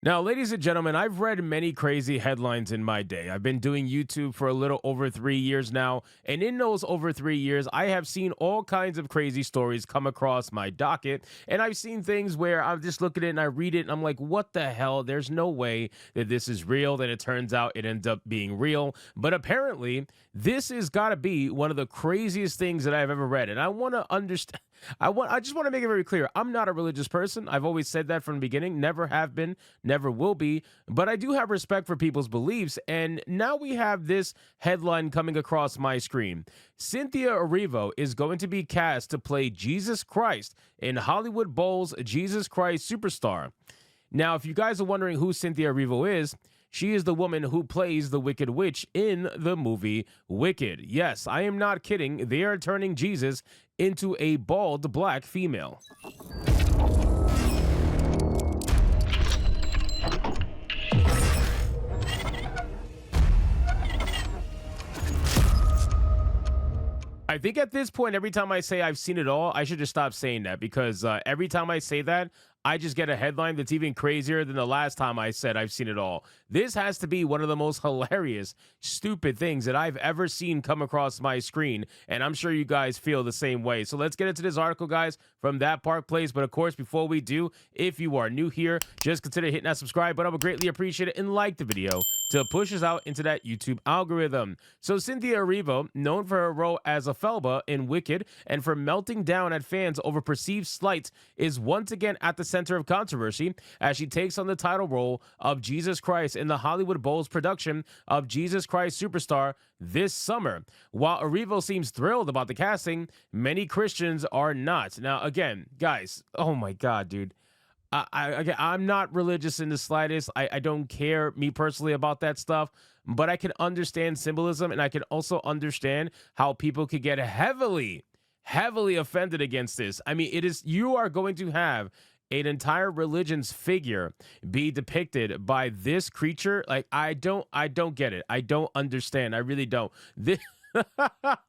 Now, ladies and gentlemen, I've read many crazy headlines in my day. I've been doing YouTube for a little over 3 years now, and in those over 3 years, I have seen all kinds of crazy stories come across my docket. And I've seen things where I'm just looking at it and I read it and I'm like, what the hell? There's no way that this is real. Then it turns out it ends up being real. But apparently, this has got to be one of the craziest things that I've ever read. And I want to understand. I just want to make it very clear. I'm not a religious person. I've always said that from the beginning. Never have been, never will be. But I do have respect for people's beliefs. And now we have this headline coming across my screen. Cynthia Erivo is going to be cast to play Jesus Christ in Hollywood Bowl's Jesus Christ Superstar. Now, if you guys are wondering who Cynthia Erivo is, she is the woman who plays the Wicked Witch in the movie Wicked. Yes, I am not kidding. They are turning Jesus into a bald black female. I think at this point, every time I say I've seen it all, I should just stop saying that because every time I say that, I just get a headline that's even crazier than the last time I said I've seen it all. This has to be one of the most hilarious, stupid things that I've ever seen come across my screen, and I'm sure you guys feel the same way. So let's get into this article, guys, from That Park Place. But of course, before we do, if you are new here, just consider hitting that subscribe button. I would greatly appreciate it, and like the video to push us out into that YouTube algorithm. So Cynthia Erivo, known for her role as Ophelba in Wicked and for melting down at fans over perceived slights, is once again at the center of controversy as she takes on the title role of Jesus Christ in the Hollywood Bowl's production of Jesus Christ Superstar this summer. While Erivo seems thrilled about the casting, many Christians are not. Now, again, guys, oh my God, dude. I'm not religious in the slightest. I don't care, me personally, about that stuff. But I can understand symbolism, and I can also understand how people could get heavily offended against this. I mean, you are going to have an entire religion's figure be depicted by this creature. Like, I don't get it. I don't understand. I really don't. This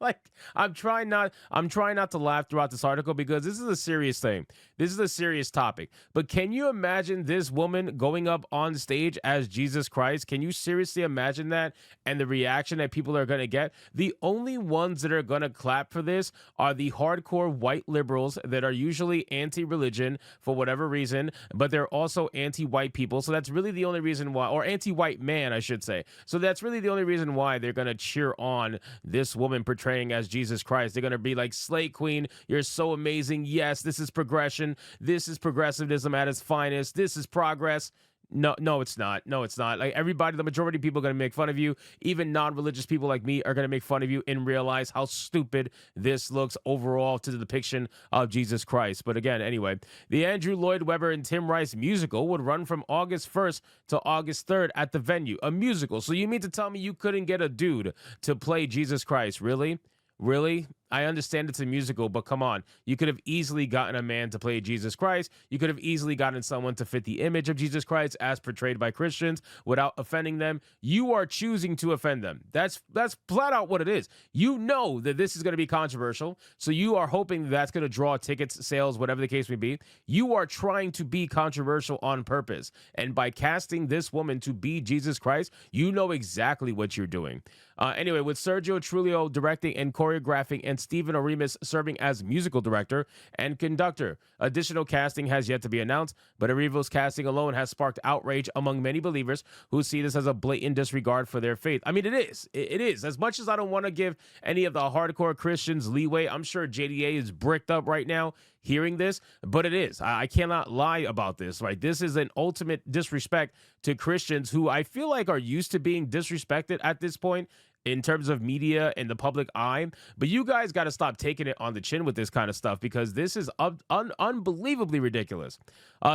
like I'm trying not to laugh throughout this article because this is a serious thing. This is a serious topic. But can you imagine this woman going up on stage as Jesus Christ? Can you seriously imagine that and the reaction that people are going to get? The only ones that are going to clap for this are the hardcore white liberals that are usually anti-religion for whatever reason, but they're also anti-white people. So that's really the only reason why, or anti-white man, I should say. So that's really the only reason why they're going to cheer on this woman portraying as Jesus Christ. They're going to be like, Slay Queen, you're so amazing. Yes, this is progression. This is progressivism at its finest. This is progress. No, no, it's not. No, it's not. Like, everybody, the majority of people are going to make fun of you. Even non-religious people like me are going to make fun of you and realize how stupid this looks overall to the depiction of Jesus Christ. But again, anyway, the Andrew Lloyd Webber and Tim Rice musical would run from August 1st to August 3rd at the venue. A musical. So you mean to tell me you couldn't get a dude to play Jesus Christ? Really? Really? I understand it's a musical, but come on. You could have easily gotten a man to play Jesus Christ. You could have easily gotten someone to fit the image of Jesus Christ as portrayed by Christians without offending them. You are choosing to offend them. That's flat out what it is. You know that this is going to be controversial, so you are hoping that's going to draw tickets, sales, whatever the case may be. You are trying to be controversial on purpose, and by casting this woman to be Jesus Christ, you know exactly what you're doing. Anyway, with Sergio Trulio directing and choreographing and Stephen Oremus serving as musical director and conductor. Additional casting has yet to be announced, but Erivo's casting alone has sparked outrage among many believers who see this as a blatant disregard for their faith. I mean, it is. It is. As much as I don't want to give any of the hardcore Christians leeway, I'm sure JDA is bricked up right now hearing this, but it is. I cannot lie about this, right? This is an ultimate disrespect to Christians who I feel like are used to being disrespected at this point in terms of media and the public eye. But you guys got to stop taking it on the chin with this kind of stuff because this is unbelievably ridiculous.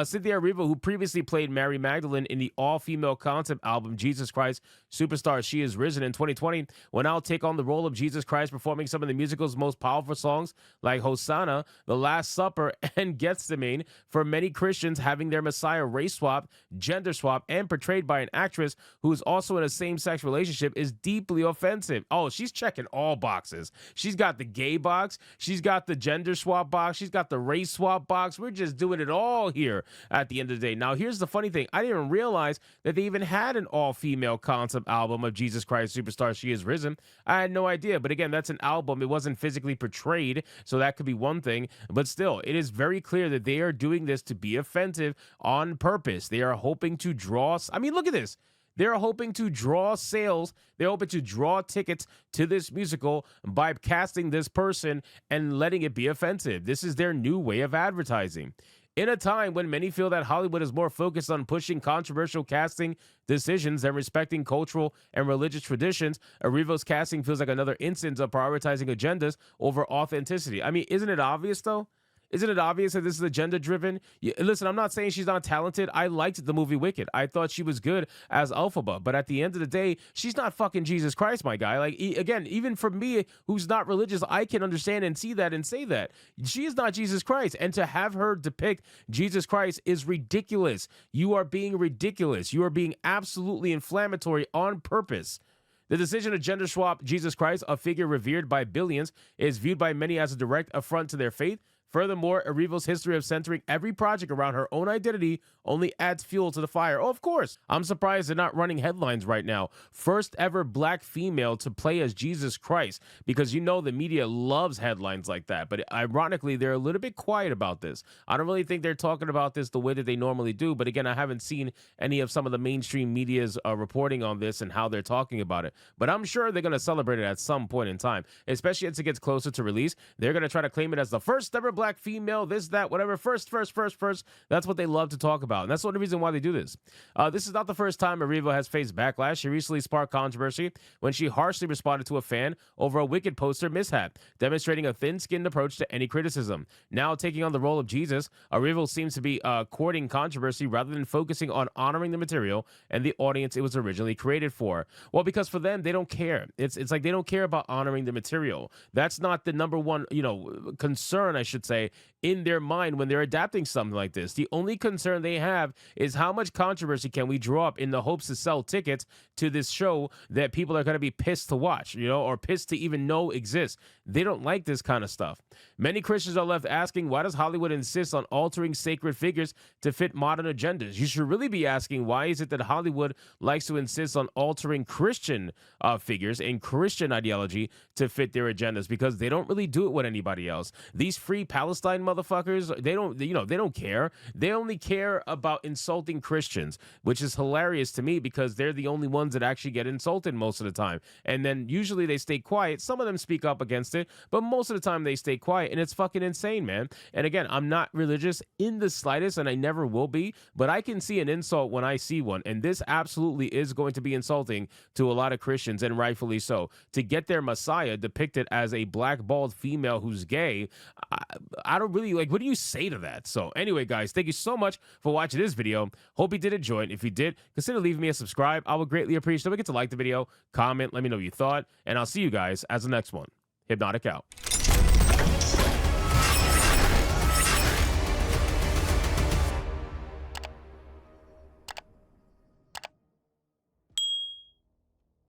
Cynthia Erivo, who previously played Mary Magdalene in the all-female concept album Jesus Christ Superstar She Is Risen in 2020, will now take on the role of Jesus Christ, performing some of the musical's most powerful songs like Hosanna, The Last Supper, and Gethsemane. For many Christians, having their Messiah race swap, gender swap, and portrayed by an actress who is also in a same-sex relationship is deeply offensive offensive. Oh, she's checking all boxes. She's got the gay box. She's got the gender swap box. She's got the race swap box. We're just doing it all here at the end of the day. Now, here's the funny thing. I didn't even realize that they even had an all-female concept album of Jesus Christ Superstar She Is Risen. I had no idea. But again, that's an album. It wasn't physically portrayed, so that could be one thing. But still, it is very clear that they are doing this to be offensive on purpose. They are hoping to draw... I mean, look at this. They're hoping to draw sales. They're hoping to draw tickets to this musical by casting this person and letting it be offensive. This is their new way of advertising. In a time when many feel that Hollywood is more focused on pushing controversial casting decisions than respecting cultural and religious traditions, Erivo's casting feels like another instance of prioritizing agendas over authenticity. I mean, isn't it obvious, though? Isn't it obvious that this is agenda-driven? Listen, I'm not saying she's not talented. I liked the movie Wicked. I thought she was good as Elphaba. But at the end of the day, she's not fucking Jesus Christ, my guy. Like, again, even for me, who's not religious, I can understand and see that and say that. She is not Jesus Christ. And to have her depict Jesus Christ is ridiculous. You are being ridiculous. You are being absolutely inflammatory on purpose. The decision to gender swap Jesus Christ, a figure revered by billions, is viewed by many as a direct affront to their faith. Furthermore, Erivo's history of centering every project around her own identity only adds fuel to the fire. Oh, of course. I'm surprised they're not running headlines right now. First ever black female to play as Jesus Christ, because you know the media loves headlines like that. But ironically, they're a little bit quiet about this. I don't really think they're talking about this the way that they normally do. But again, I haven't seen any of some of the mainstream media's reporting on this and how they're talking about it. But I'm sure they're going to celebrate it at some point in time, especially as it gets closer to release. They're going to try to claim it as the first ever black female, this, that, whatever, first. That's what they love to talk about. And that's one reason why they do this. This is not the first time Erivo has faced backlash. She recently sparked controversy when she harshly responded to a fan over a Wicked poster mishap, demonstrating a thin-skinned approach to any criticism. Now taking on the role of Jesus, Erivo seems to be courting controversy rather than focusing on honoring the material and the audience it was originally created for. Well, because for them, they don't care. It's like they don't care about honoring the material. That's not the number one, concern, I should say, in their mind when they're adapting something like this. The only concern they have is how much controversy can we draw up in the hopes to sell tickets to this show that people are going to be pissed to watch, or pissed to even know exists. They don't like this kind of stuff. Many Christians are left asking, why does Hollywood insist on altering sacred figures to fit modern agendas? You should really be asking, why is it that Hollywood likes to insist on altering Christian figures and Christian ideology to fit their agendas? Because they don't really do it with anybody else. These free Palestine motherfuckers, they don't care. They only care about insulting Christians, which is hilarious to me because they're the only ones that actually get insulted most of the time. And then usually they stay quiet. Some of them speak up against it, but most of the time they stay quiet, and it's fucking insane, man. And again, I'm not religious in the slightest, and I never will be, but I can see an insult when I see one, and this absolutely is going to be insulting to a lot of Christians, and rightfully so. To get their Messiah depicted as a black bald female who's gay, I don't really what do you say to that? So anyway, guys, thank you so much for watching this video. Hope you did enjoy it. If you did, consider leaving me a subscribe. I would greatly appreciate it. Don't forget to like the video, comment, let me know what you thought, and I'll see you guys as the next one. Hypnotic out.